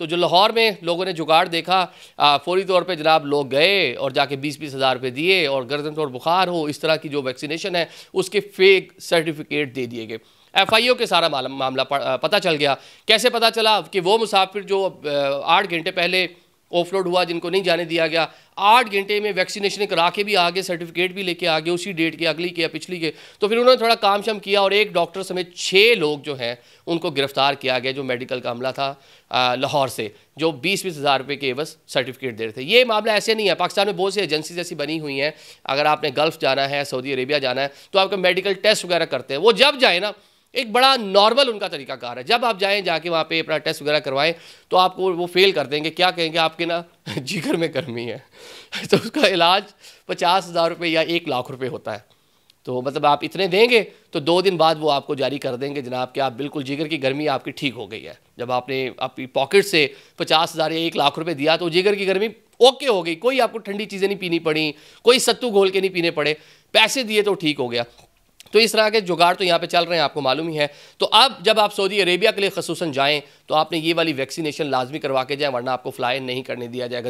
तो जो लाहौर में लोगों ने जुगाड़ देखा, फौरी तौर पे जनाब लोग गए और जाके 20-20 हज़ार रुपये दिए और गर्दन तोड़ बुखार हो इस तरह की जो वैक्सीनेशन है उसके फेक सर्टिफिकेट दे दिए गए। FIO के सारा मामला पता चल गया। कैसे पता चला कि वो मुसाफिर जो 8 घंटे पहले ऑफलोड हुआ, जिनको नहीं जाने दिया गया, 8 घंटे में वैक्सीनेशन करा के भी आगे, सर्टिफिकेट भी लेके आगे, उसी डेट के, अगली के या पिछली के। तो फिर उन्होंने थोड़ा काम शम किया और एक डॉक्टर समेत 6 लोग जो हैं उनको गिरफ्तार किया गया, जो मेडिकल का अमला था लाहौर से, जो 20-20 हज़ार रुपये के बस सर्टिफिकेट दे रहे थे। ये मामला ऐसे नहीं है, पाकिस्तान में बहुत सी एजेंसीज ऐसी बनी हुई हैं। अगर आपने गल्फ़ जाना है, सऊदी अरेबिया जाना है, तो आपका मेडिकल टेस्ट वगैरह करते हैं। वो जब जाए ना, एक बड़ा नॉर्मल उनका तरीकाकार है, जब आप जाएं जाके वहाँ पे अपना टेस्ट वगैरह करवाएं तो आपको वो फेल कर देंगे। क्या कहेंगे, आपके ना जिगर में गर्मी है तो उसका इलाज 50 हज़ार रुपये या 1 लाख रुपये होता है। तो मतलब आप इतने देंगे तो 2 दिन बाद वो आपको जारी कर देंगे जनाब कि आप बिल्कुल जिगर की गर्मी आपकी ठीक हो गई है। जब आपने अपनी पॉकेट से 50 हज़ार या 1 लाख रुपये दिया तो जिगर की गर्मी ओके हो गई, कोई आपको ठंडी चीज़ें नहीं पीनी पड़ी, कोई सत्तू घोल के नहीं पीने पड़े, पैसे दिए तो ठीक हो गया। तो इस तरह के जुगाड़ तो यहाँ पे चल रहे हैं, आपको मालूम ही है। तो अब जब आप सऊदी अरेबिया के लिए खसूसन जाएं तो आपने ये वाली वैक्सीनेशन लाजमी करवा के जाएं, वरना आपको फ्लाई नहीं करने दिया जाएगा।